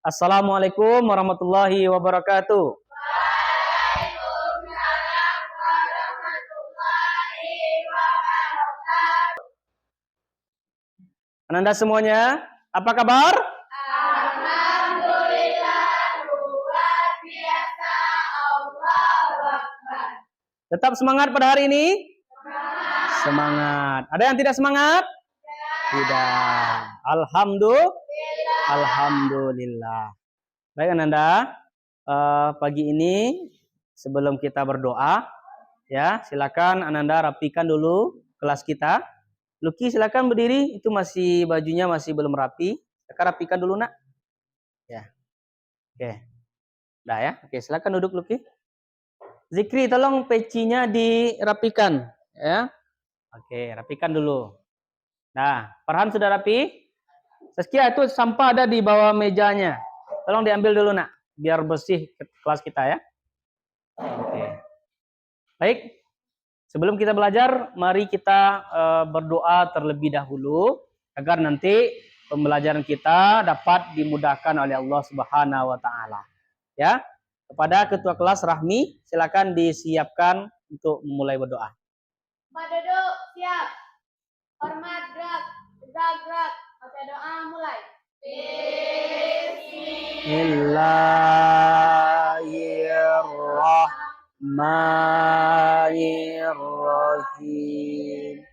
Assalamualaikum warahmatullahi wabarakatuh. Ananda semuanya, apa kabar? Alhamdulillah, luar biasa, Allahu Akbar. Tetap semangat pada hari ini? Semangat. Semangat. Ada yang tidak semangat? Tidak. Alhamdulillah. Baik Ananda, pagi ini sebelum kita berdoa, ya silakan Ananda rapikan dulu kelas kita. Luki silakan berdiri, itu masih bajunya masih belum rapi. Sekarang rapikan dulu nak. Ya, oke. Dah ya, oke silakan duduk Luki. Zikri tolong pecinya dirapikan, ya. Oke, rapikan dulu. Nah, Farhan sudah rapi? Saskia itu sampah ada di bawah mejanya. Tolong diambil dulu nak, biar bersih kelas kita ya. Oke. Baik. Sebelum kita belajar, mari kita berdoa terlebih dahulu agar nanti pembelajaran kita dapat dimudahkan oleh Allah Subhanahu wa taala. Ya. Kepada ketua kelas Rahmi, silakan disiapkan untuk memulai berdoa. Pak duduk, siap. Hormat, gerak. Gerak. Baca doa, mulai. Bismillahirrahmanirrahim.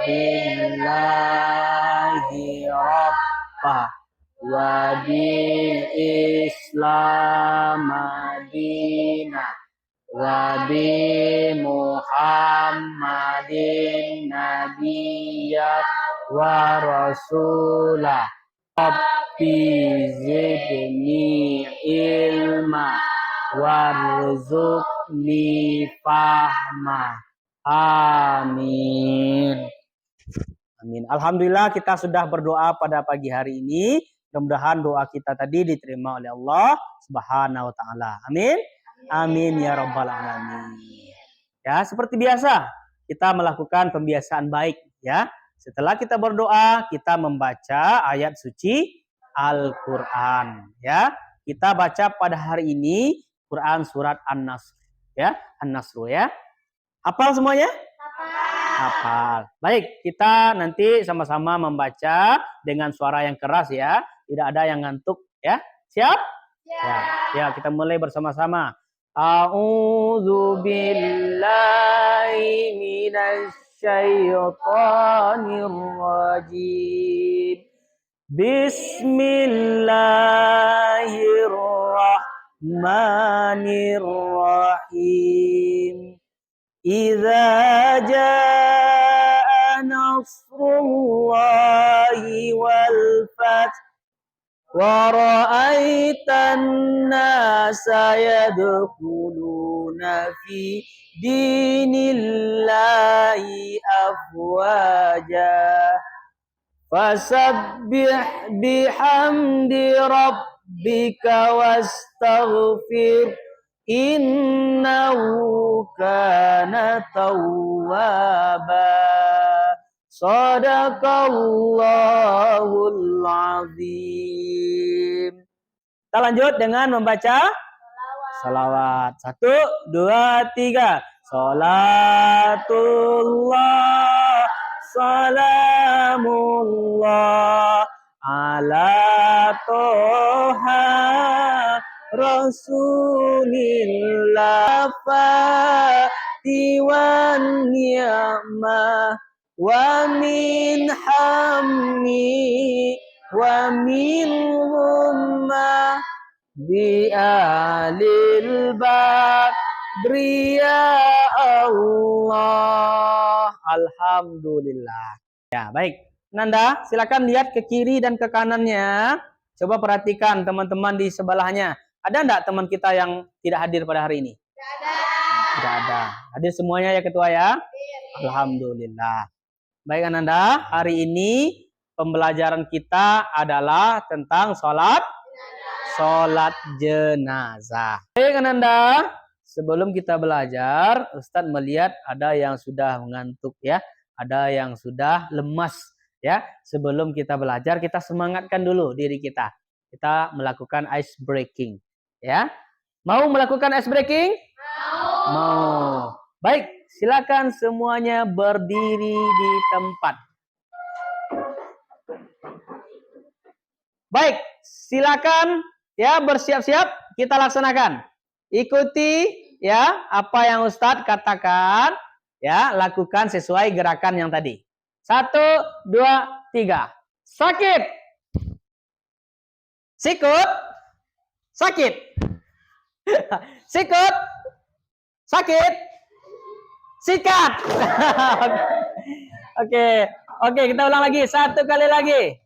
Billahi rabba wa bil islam madina wa bi muhammadin nabiyya wa rasulah. Rabbi zidni ilma warzuqni fahma. Amin. Amin. Alhamdulillah kita sudah berdoa pada pagi hari ini. Mudah-mudahan doa kita tadi diterima oleh Allah Subhanahu wa taala. Amin. Amin ya rabbal alamin. Ya, seperti biasa kita melakukan pembiasaan baik ya. Setelah kita berdoa, kita membaca ayat suci Al-Qur'an ya. Kita baca pada hari ini Quran surat An-Nasr ya, An-Nasr ya. Hafal semuanya? Hafal. Baik, kita nanti sama-sama membaca dengan suara yang keras ya. Tidak ada yang ngantuk ya. Siap? Ya, kita mulai bersama-sama. A'udzu billahi minasy syaitonir rajim. Bismillahirrahmanirrahim. Idza jaa nasrullahi wal fath wa ra'aitan nasa yadkhuluna fi dinillahi afwaja fasabbih bihamdi rabbika wastaghfir innahu kana tawwaba. Shadaqallahul azim. Kita lanjut dengan membaca salawat. 1, 2, 3. Salatullah salamullah ala toha Rasulillah fatiwan ni'mah wa min hammi wa min humma bi alil badri ya Allah. Alhamdulillah. Ya, baik. Nanda, silakan lihat ke kiri dan ke kanannya. Coba perhatikan teman-teman di sebelahnya. Ada enggak teman kita yang tidak hadir pada hari ini? Tidak ada. Hadir semuanya ya ketua ya? Alhamdulillah. Baik Ananda, hari ini pembelajaran kita adalah tentang sholat jenazah. Baik Ananda, sebelum kita belajar, Ustadz melihat ada yang sudah mengantuk ya, ada yang sudah lemas. Ya, sebelum kita belajar kita semangatkan dulu diri kita. Kita melakukan ice breaking, ya. Mau melakukan ice breaking? Mau. Baik, silakan semuanya berdiri di tempat. Baik, silakan ya bersiap-siap kita laksanakan. Ikuti ya apa yang Ustadz katakan, ya, lakukan sesuai gerakan yang tadi. 1, 2, 3. Sakit. Sikut. Sakit. Sikut. Sakit. Sikat. Oke, kita ulang lagi. 1 kali lagi.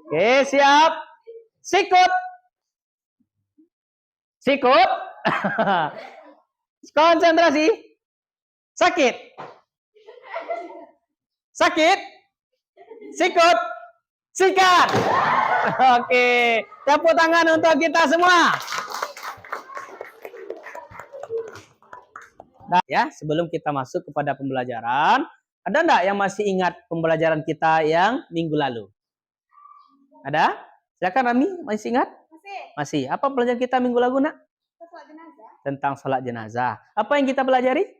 Oke, siap. Sikut. Sikut. Konsentrasi. Sakit. Sakit. Sikut. Sikat. Oke, tepuk tangan untuk kita semua. Nah, ya, sebelum kita masuk kepada pembelajaran, ada enggak yang masih ingat pembelajaran kita yang minggu lalu? Ada? Silakan Rami, masih ingat? Masih. Apa pelajaran kita minggu lalu, Nak? Tentang salat jenazah. Apa yang kita pelajari?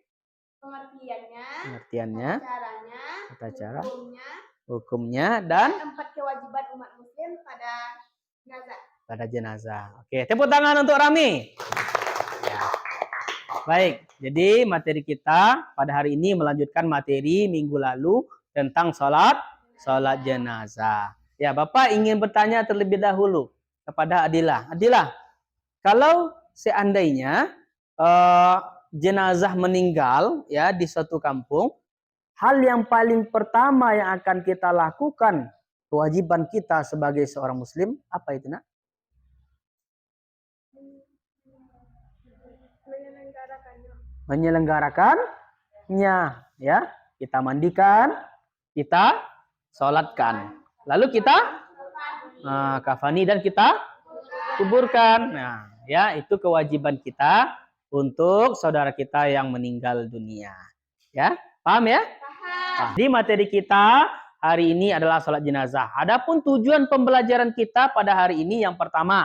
Pengertiannya, tata cara, hukumnya, dan 4 kewajiban umat muslim pada jenazah. Oke, tepuk tangan untuk Rami. Ya. Baik, jadi materi kita pada hari ini melanjutkan materi minggu lalu tentang salat jenazah. Ya, Bapak ingin bertanya terlebih dahulu kepada Adilah. Adilah, kalau seandainya jenazah meninggal ya di suatu kampung, hal yang paling pertama yang akan kita lakukan, kewajiban kita sebagai seorang muslim, apa itu, Nak? Menyelenggarakannya, ya. Kita mandikan, kita sholatkan, lalu kita kafani dan kita kuburkan. Nah, ya, itu kewajiban kita untuk saudara kita yang meninggal dunia. Ya, paham ya? Paham. Di materi kita hari ini adalah sholat jenazah. Adapun tujuan pembelajaran kita pada hari ini yang pertama,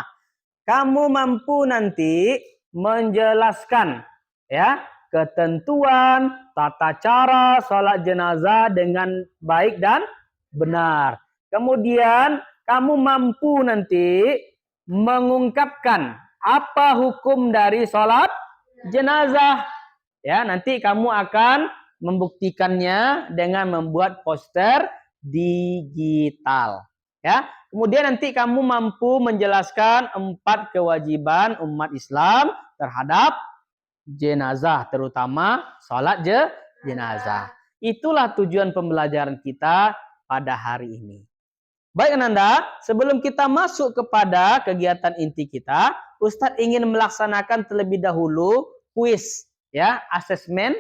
kamu mampu nanti menjelaskan ya ketentuan tata cara sholat jenazah dengan baik dan benar. Kemudian kamu mampu nanti mengungkapkan apa hukum dari sholat jenazah. Ya, nanti kamu akan membuktikannya dengan membuat poster digital. Ya, kemudian nanti kamu mampu menjelaskan 4 kewajiban umat Islam terhadap jenazah, terutama sholat jenazah. Itulah tujuan pembelajaran kita pada hari ini. Baik Ananda, sebelum kita masuk kepada kegiatan inti kita, Ustadz ingin melaksanakan terlebih dahulu kuis, ya, asesmen,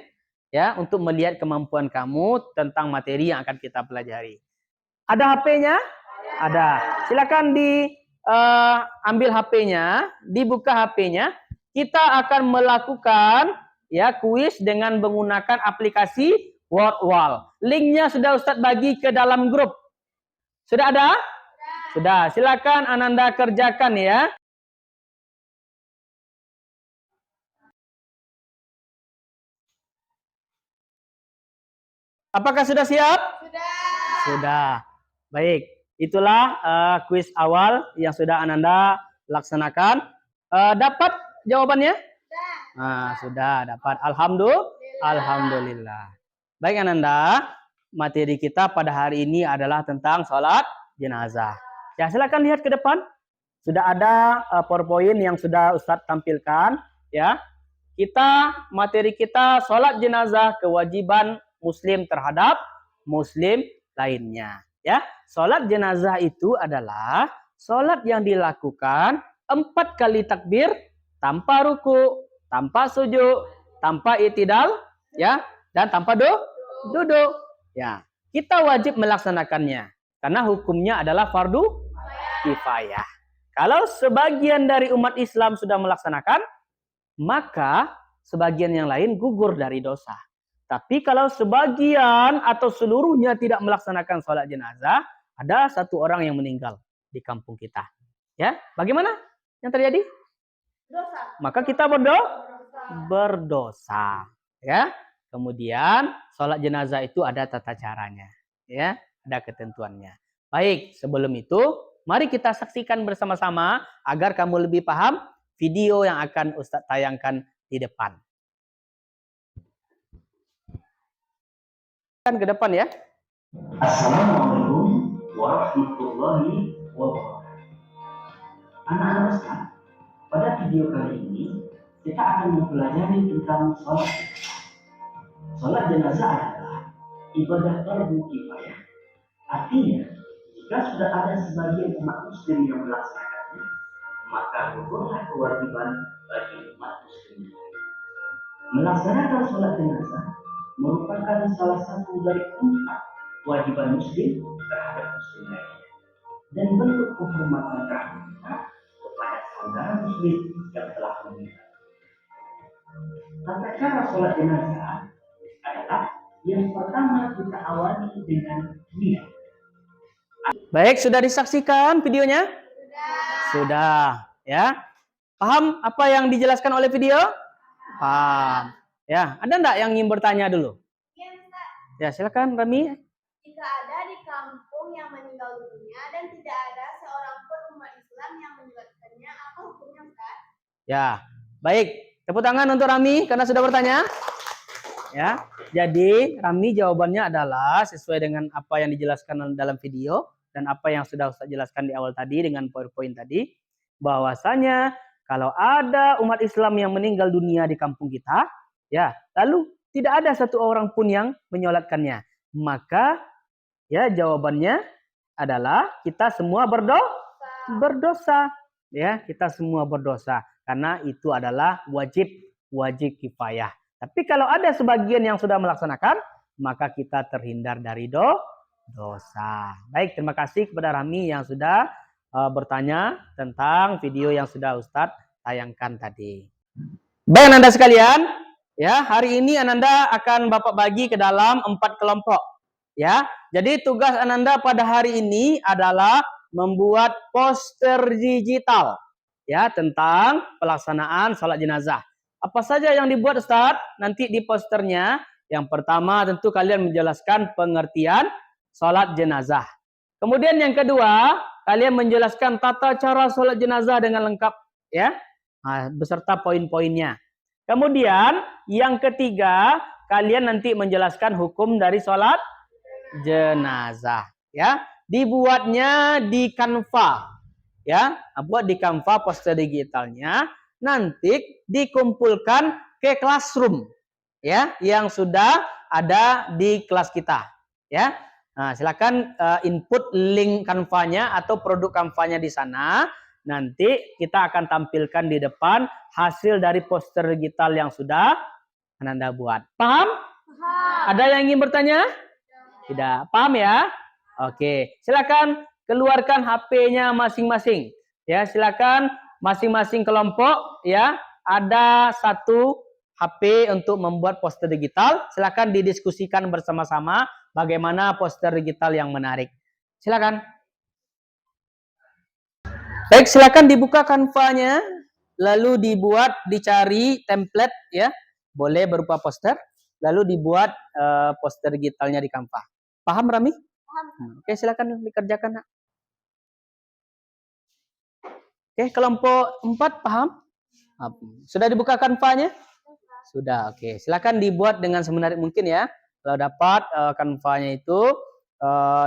ya, untuk melihat kemampuan kamu tentang materi yang akan kita pelajari. Ada HP-nya? Ada. Silakan diambil HP-nya, dibuka HP-nya. Kita akan melakukan ya kuis dengan menggunakan aplikasi Wordwall. Linknya sudah Ustadz bagi ke dalam grup. Sudah ada? Sudah. Silakan Ananda kerjakan ya. Apakah sudah siap? Sudah. Baik. Itulah kuis awal yang sudah Ananda laksanakan. Dapat jawabannya? Nah, sudah dapat. Alhamdulillah. Baik Ananda, materi kita pada hari ini adalah tentang sholat jenazah. Ya, silakan lihat ke depan. Sudah ada PowerPoint yang sudah Ustadz tampilkan. Ya, materi kita sholat jenazah, kewajiban muslim terhadap muslim lainnya. Ya, sholat jenazah itu adalah sholat yang dilakukan 4 kali takbir, tanpa ruku, tanpa sujud, tanpa i'tidal, ya, dan tanpa duduk. Ya, kita wajib melaksanakannya karena hukumnya adalah fardu kifayah. Kalau sebagian dari umat Islam sudah melaksanakan, maka sebagian yang lain gugur dari dosa. Tapi kalau sebagian atau seluruhnya tidak melaksanakan sholat jenazah, ada satu orang yang meninggal di kampung kita. Ya, bagaimana yang terjadi? Dosa. Maka kita berdosa. Ya. Kemudian sholat jenazah itu ada tata caranya. Ya, ada ketentuannya. Baik, sebelum itu, mari kita saksikan bersama-sama agar kamu lebih paham video yang akan Ustadz tayangkan di depan. Ke depan ya. Assalamualaikum warahmatullahi wabarakatuh. Anak-anak Ustaz, pada video kali ini kita akan mempelajari tentang sholat. Sholat jenazah adalah ibadah fardu kifayah. Artinya, jika sudah ada sebagian umat muslim yang melaksanakannya, maka gugurlah kewajiban bagi umat muslim. Melaksanakan sholat jenazah merupakan salah satu dari 4 kewajiban muslim terhadap muslim lainnya dan bentuk penghormatan kita kepada saudara muslim yang telah meninggal. Tata cara sholat jenazah adalah yang pertama kita awali dengan niat. Baik, sudah disaksikan videonya? Sudah, ya. Paham apa yang dijelaskan oleh video? Paham. Ya, ada enggak yang ingin bertanya dulu? Ya, silakan Rami. Jika ada di kampung yang meninggal dunia dan tidak ada seorang pun umat Islam yang menyolatkannya, apa hukumnya, Ustaz? Ya, baik. Tepuk tangan untuk Rami karena sudah bertanya. Ya, jadi Rami jawabannya adalah sesuai dengan apa yang dijelaskan dalam video dan apa yang sudah Ustaz jelaskan di awal tadi dengan PowerPoint tadi, bahwasanya kalau ada umat Islam yang meninggal dunia di kampung kita, ya, lalu tidak ada satu orang pun yang menyolatkannya, maka ya jawabannya adalah kita semua berdosa. Ya, kita semua berdosa karena itu adalah wajib kifayah. Tapi kalau ada sebagian yang sudah melaksanakan, maka kita terhindar dari dosa. Baik, terima kasih kepada Rami yang sudah bertanya tentang video yang sudah Ustadz tayangkan tadi. Baik Ananda sekalian, ya, hari ini Ananda akan Bapak bagi ke dalam 4 kelompok. Ya, jadi tugas Ananda pada hari ini adalah membuat poster digital ya tentang pelaksanaan sholat jenazah. Apa saja yang dibuat Ustaz? Nanti di posternya yang pertama tentu kalian menjelaskan pengertian sholat jenazah. Kemudian yang kedua, kalian menjelaskan tata cara sholat jenazah dengan lengkap ya, beserta poin-poinnya. Kemudian yang ketiga, kalian nanti menjelaskan hukum dari sholat jenazah ya. Dibuatnya di Canva ya, buat di Canva poster digitalnya, nanti dikumpulkan ke classroom ya yang sudah ada di kelas kita ya. Nah, silakan input link Canva-nya atau produk Canva-nya di sana. Nanti kita akan tampilkan di depan hasil dari poster digital yang sudah Ananda buat. Paham? Paham. Ada yang ingin bertanya? Tidak. Paham ya? Oke, silakan keluarkan HP-nya masing-masing. Ya, silakan masing-masing kelompok ya, ada 1 HP untuk membuat poster digital. Silakan didiskusikan bersama-sama bagaimana poster digital yang menarik. Silakan. Baik, silakan dibuka Canva-nya, lalu dicari template ya, boleh berupa poster, lalu dibuat poster digitalnya di Canva. Paham Rami? Paham. Oke, silakan dikerjakan. Oke, kelompok 4 paham? Sudah dibuka Canva-nya? Sudah, oke. Silakan dibuat dengan semenarik mungkin ya. Kalau dapat Canva-nya itu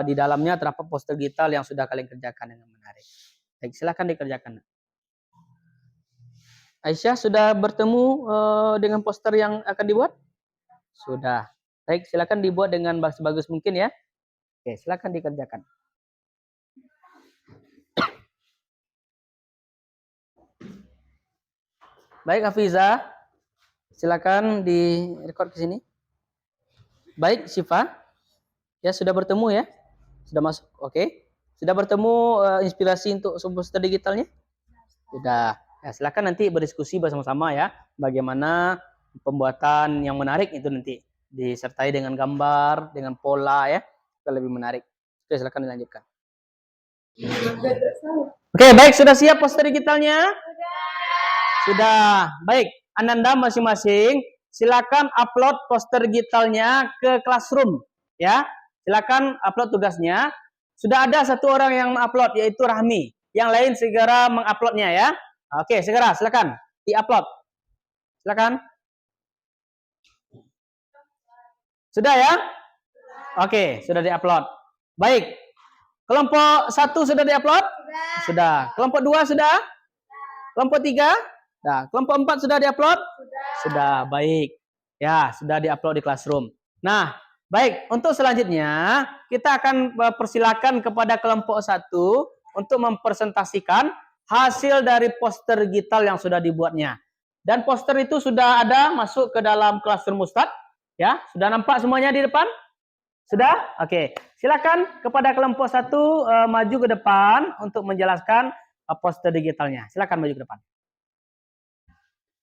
di dalamnya terdapat poster digital yang sudah kalian kerjakan dengan menarik. Baik, silakan dikerjakan. Aisyah sudah bertemu dengan poster yang akan dibuat? Sudah. Baik, silakan dibuat dengan bagus-bagus mungkin ya. Oke, silakan dikerjakan. Baik, Hafiza, silakan direkod ke sini. Baik, Syifa, ya sudah bertemu ya, sudah masuk, oke. Sudah bertemu inspirasi untuk poster digitalnya? Sudah. Ya, silakan nanti berdiskusi bersama-sama ya, bagaimana pembuatan yang menarik itu nanti. Disertai dengan gambar, dengan pola ya, supaya lebih menarik. Oke, silakan dilanjutkan. Oke, baik, sudah siap poster digitalnya? Sudah. Baik, Ananda masing-masing silakan upload poster digitalnya ke Classroom ya. Silakan upload tugasnya. Sudah ada satu orang yang mengupload, yaitu Rahmi. Yang lain segera menguploadnya ya. Oke, segera silakan diupload. Silakan. Sudah ya? Oke, sudah diupload. Baik. Kelompok 1 sudah diupload? Sudah. Kelompok 2 sudah? Kelompok 3? Nah, kelompok 4 sudah diupload? Sudah. Baik. Ya, sudah diupload di Classroom. Nah, baik, untuk selanjutnya kita akan persilakan kepada kelompok 1 untuk mempresentasikan hasil dari poster digital yang sudah dibuatnya. Dan poster itu sudah ada masuk ke dalam Classroom Ustadz. Ya, sudah nampak semuanya di depan? Sudah? Oke. Silakan kepada kelompok 1 maju ke depan untuk menjelaskan poster digitalnya. Silakan maju ke depan.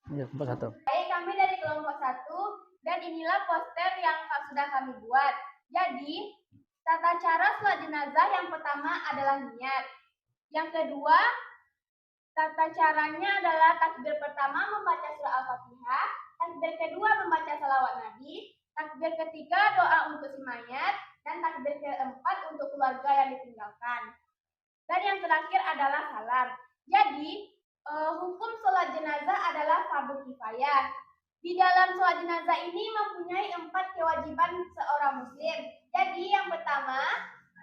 Kelompok 1. Baik, kami dari kelompok 1 dan inilah poster yang sudah kami buat. Jadi, tata cara sholat jenazah yang pertama adalah niat. Yang kedua, tata caranya adalah takbir pertama membaca surah Al-Fatihah, takbir kedua membaca salawat Nabi, takbir ketiga doa untuk si mayat, dan takbir keempat untuk keluarga yang ditinggalkan. Dan yang terakhir adalah salam. Jadi, hukum sholat jenazah adalah fardu kifayah. Di dalam sholat jenazah ini mempunyai 4 kewajiban seorang muslim. Jadi yang pertama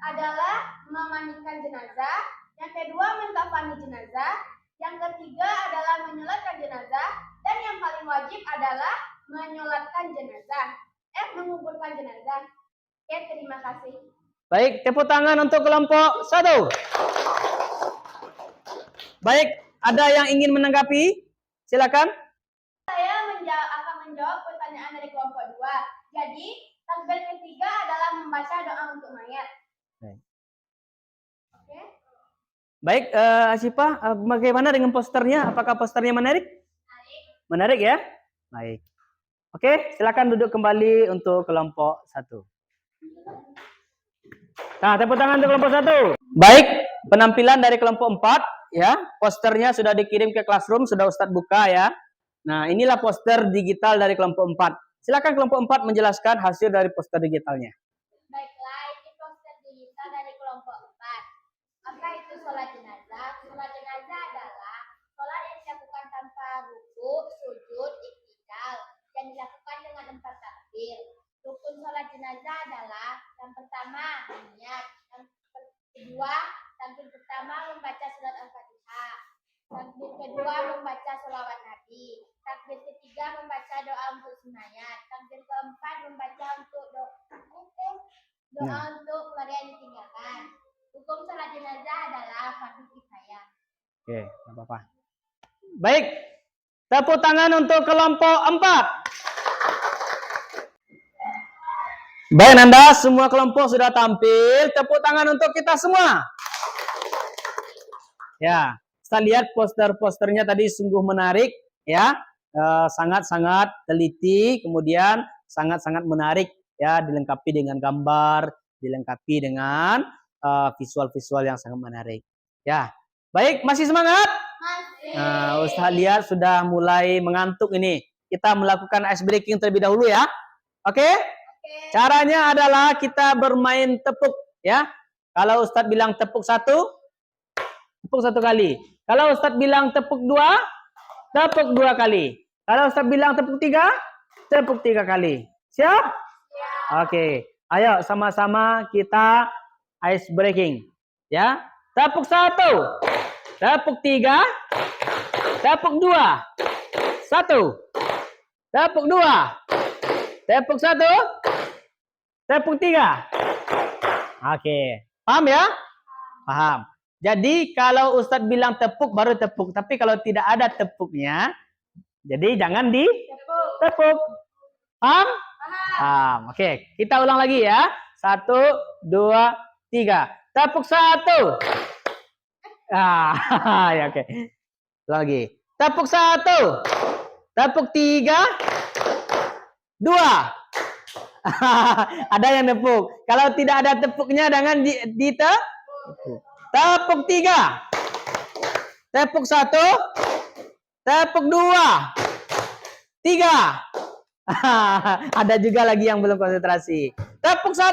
adalah memandikan jenazah, yang kedua mengkafani jenazah, yang ketiga adalah menyolatkan jenazah, dan yang paling wajib adalah menyolatkan jenazah, menguburkan jenazah. Oke, terima kasih. Baik, tepuk tangan untuk kelompok 1. Baik, ada yang ingin menanggapi? Silakan. Saya akan menjawab pertanyaan dari kelompok 2. Jadi, takbir ketiga adalah membaca doa untuk mayat. Oke. Baik, Asyifa, bagaimana dengan posternya? Apakah posternya menarik? Menarik ya? Baik. Oke, silakan duduk kembali untuk kelompok 1. Nah, tepuk tangan untuk kelompok 1. Baik, penampilan dari kelompok 4 ya. Posternya sudah dikirim ke Classroom, sudah Ustadz buka ya. Nah, inilah poster digital dari kelompok 4. Silakan kelompok 4 menjelaskan hasil dari poster digitalnya. Baiklah, ini poster digital dari kelompok 4. Apa itu sholat jenazah? Sholat jenazah adalah sholat yang dilakukan tanpa ruku, sujud, iktidal, yang dilakukan dengan 4 takbir. Rukun sholat jenazah adalah yang pertama niat, yang kedua takbir pertama membaca surat Al-Fatihah, takbir kedua membaca sholawat Nabi, takbir ketiga membaca doa untuk mayat, takbir keempat membaca untuk doa untuk keluarga yang ditinggalkan. Hukum sholat jenazah adalah fardu kifayah. Oke, enggak apa-apa. Baik. Tepuk tangan untuk kelompok 4. Baik, Nanda, semua kelompok sudah tampil. Tepuk tangan untuk kita semua. Ya, kita lihat poster-posternya tadi sungguh menarik, ya, sangat-sangat teliti, kemudian sangat-sangat menarik, ya, dilengkapi dengan gambar, dilengkapi dengan visual-visual yang sangat menarik. Ya, baik, masih semangat? Masih. Nah, Ustaz lihat sudah mulai mengantuk ini. Kita melakukan ice breaking terlebih dahulu ya. Oke? Caranya adalah kita bermain tepuk ya. Kalau Ustadz bilang tepuk 1, tepuk 1 kali. Kalau Ustadz bilang tepuk 2, tepuk 2 kali. Kalau Ustadz bilang tepuk 3, tepuk 3 kali. Siap? Oke. Ayo sama-sama kita ice breaking ya. Tepuk 1, tepuk 3, tepuk 2, 1, tepuk 2, tepuk 1, tepuk 3. Oke. Paham ya? Paham. Jadi kalau Ustadz bilang tepuk baru tepuk. Tapi kalau tidak ada tepuknya, jadi jangan ditepuk. Paham? Paham. Oke. Kita ulang lagi ya. 1, 2, 3. Tepuk 1. Ya oke. Ulang lagi. Tepuk 1. Tepuk 3. 2. Ada yang tepuk. Kalau tidak ada tepuknya, jangan ditepuk. Tepuk 3. Tepuk 1. Tepuk 2. 3. Ada juga lagi yang belum konsentrasi. Tepuk 1.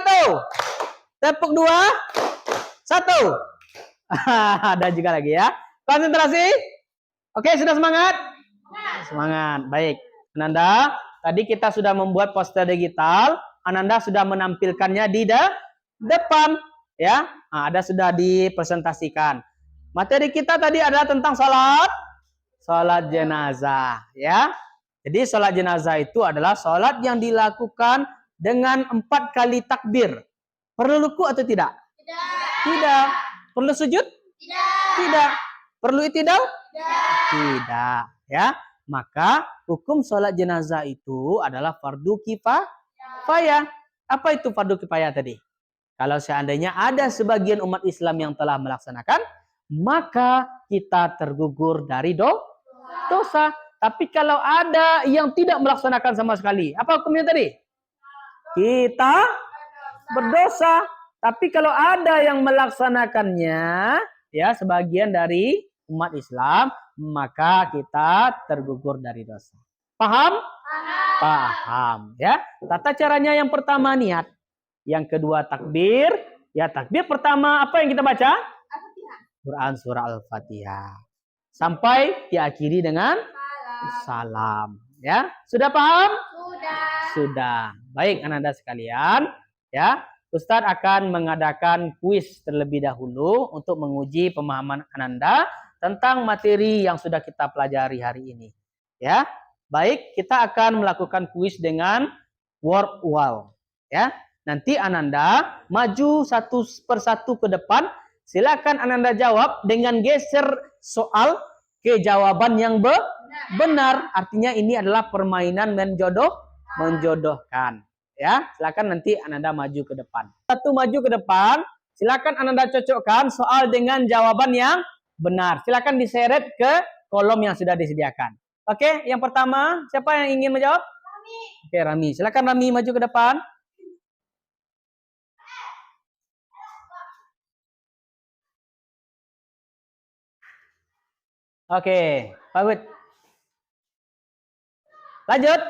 Tepuk 2. 1. Ada juga lagi ya. Konsentrasi. Oke, sudah semangat? Semangat. Baik. Ananda, tadi kita sudah membuat poster digital. Ananda sudah menampilkannya di depan, ya. Nah, ada sudah dipresentasikan. Materi kita tadi adalah tentang salat jenazah, ya. Jadi salat jenazah itu adalah salat yang dilakukan dengan 4 kali takbir. Perlu ruku atau tidak? Tidak. Perlu sujud? Tidak. Perlu i'tidal? Tidak. Ya. Maka hukum sholat jenazah itu adalah fardu kifayah. Apa itu fardu kifayah tadi? Kalau seandainya ada sebagian umat Islam yang telah melaksanakan, maka kita tergugur dari dosa. Tapi kalau ada yang tidak melaksanakan sama sekali, apa hukumnya tadi? Kita berdosa. Tapi kalau ada yang melaksanakannya, ya sebagian dari umat Islam, maka kita tergugur dari dosa. Paham? Paham. Ya. Tata caranya yang pertama niat, yang kedua takbir. Ya takbir pertama apa yang kita baca? Quran surah Al-Fatihah. Sampai diakhiri dengan salam. Ya, sudah paham? Sudah. Baik, Ananda sekalian. Ya, Ustadz akan mengadakan kuis terlebih dahulu untuk menguji pemahaman Ananda tentang materi yang sudah kita pelajari hari ini. Ya, baik, kita akan melakukan kuis dengan word wall. Ya, nanti Ananda maju satu persatu ke depan. Silakan Ananda jawab dengan geser soal ke jawaban yang benar. Artinya ini adalah permainan menjodohkan. Ya, silakan nanti Ananda maju ke depan. Satu maju ke depan, silakan Ananda cocokkan soal dengan jawaban yang benar. Silakan diseret ke kolom yang sudah disediakan. Oke, yang pertama, siapa yang ingin menjawab? Rami. Oke, Rami. Silakan Rami maju ke depan. Oke, bagus. Lanjut.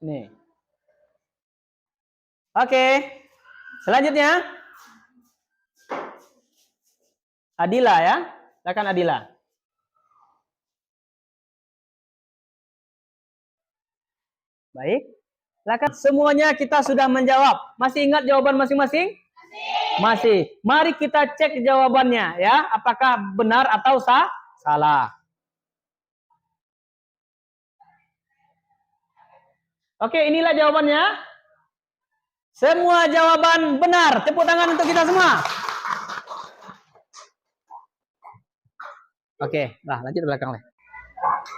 Nih. Oke. Selanjutnya. Adila ya. Silakan Adila. Baik. Silakan semuanya kita sudah menjawab. Masih ingat jawaban masing-masing? Masih. Mari kita cek jawabannya ya. Apakah benar atau salah. Oke, inilah jawabannya. Semua jawaban benar. Tepuk tangan untuk kita semua. Oke, nah lanjut ke belakang.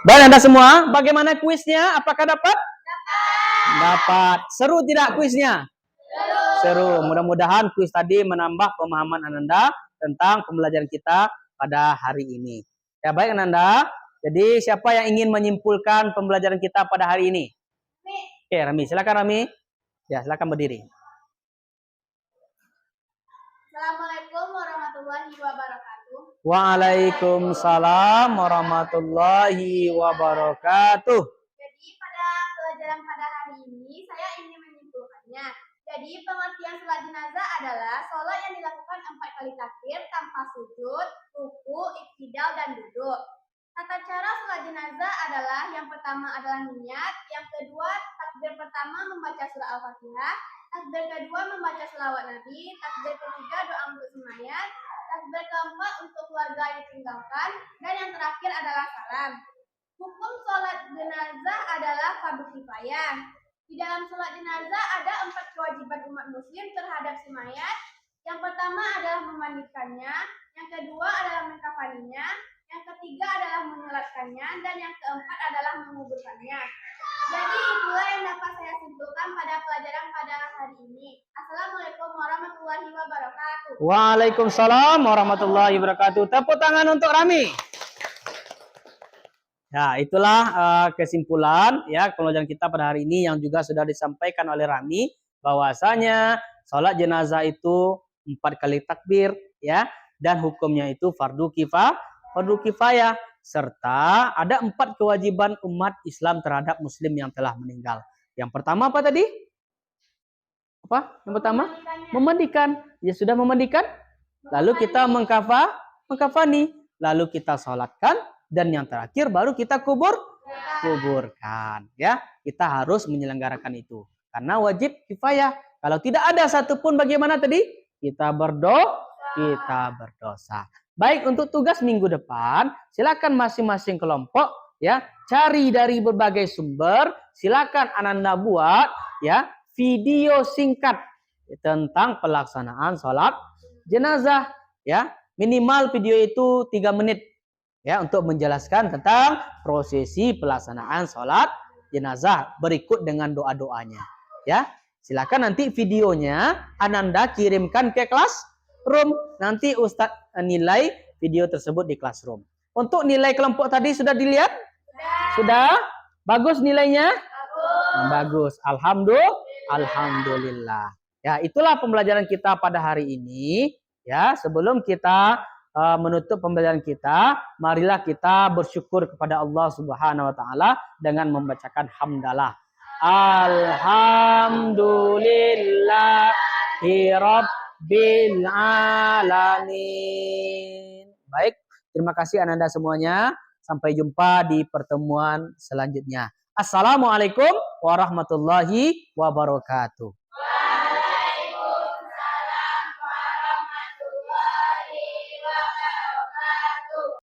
Dan Anda semua, bagaimana kuisnya? Apakah dapat? Dapat. Seru tidak kuisnya? Seru. Mudah-mudahan kuis tadi menambah pemahaman Ananda tentang pembelajaran kita pada hari ini. Ya baik Ananda. Jadi siapa yang ingin menyimpulkan pembelajaran kita pada hari ini? Oke, Rami. Silakan Rami. Ya, silakan berdiri. Assalamualaikum warahmatullahi wabarakatuh. Waalaikumsalam warahmatullahi wabarakatuh. Jadi pada pelajaran pada hari ini saya ingin menyimpulkannya. Jadi pengertian salat jenazah adalah salat yang dilakukan 4 kali takbir tanpa sujud, ruku, i'tidal dan duduk. Tata cara salat jenazah adalah yang pertama adalah niat, yang kedua takbir pertama membaca surah Al-Fatihah, takbir kedua membaca selawat Nabi, takbir ketiga doa untuk semayat, takbir keempat untuk keluarga yang ditinggalkan, dan yang terakhir adalah salam. Hukum sholat jenazah adalah fardu kifayah. Di dalam sholat jenazah ada 4 kewajiban umat muslim terhadap si mayat. Yang pertama adalah memandikannya, yang kedua adalah mengkafaninya, yang yang ketiga adalah menyolatkannya, dan yang keempat adalah menguburkannya. Jadi itulah yang dapat saya simpulkan pada pelajaran pada hari ini. Assalamualaikum warahmatullahi wabarakatuh. Waalaikumsalam warahmatullahi wabarakatuh. Tepuk tangan untuk Rami. Ya, itulah kesimpulan ya pelajaran kita pada hari ini yang juga sudah disampaikan oleh Rami, bahwasanya sholat jenazah itu 4 kali takbir ya, dan hukumnya itu fardu kifayah, serta ada 4 kewajiban umat Islam terhadap muslim yang telah meninggal. Yang pertama apa tadi? Apa? Yang pertama? Memandikan. Ya sudah memandikan, lalu kita mengkafani, lalu kita sholatkan, dan yang terakhir baru kita kuburkan. Ya, kita harus menyelenggarakan itu karena wajib kifayah. Kalau tidak ada satupun, bagaimana tadi? Kita berdosa. Baik, untuk tugas minggu depan, silakan masing-masing kelompok ya cari dari berbagai sumber. Silakan Ananda buat ya video singkat tentang pelaksanaan sholat jenazah ya. Minimal video itu 3 menit ya, untuk menjelaskan tentang prosesi pelaksanaan sholat jenazah berikut dengan doa-doanya. Ya, silakan nanti videonya Ananda kirimkan ke Classroom. Nanti Ustadz nilai video tersebut di Classroom. Untuk nilai kelompok tadi sudah dilihat? Sudah? Bagus nilainya? Bagus. Alhamdulillah. Ya, itulah pembelajaran kita pada hari ini. Ya, sebelum kita menutup pembelajaran kita, marilah kita bersyukur kepada Allah Subhanahu wa taala dengan membacakan hamdalah. Alhamdulillahirabbil alamin. Baik, terima kasih Ananda semuanya. Sampai jumpa di pertemuan selanjutnya. Assalamualaikum warahmatullahi wabarakatuh.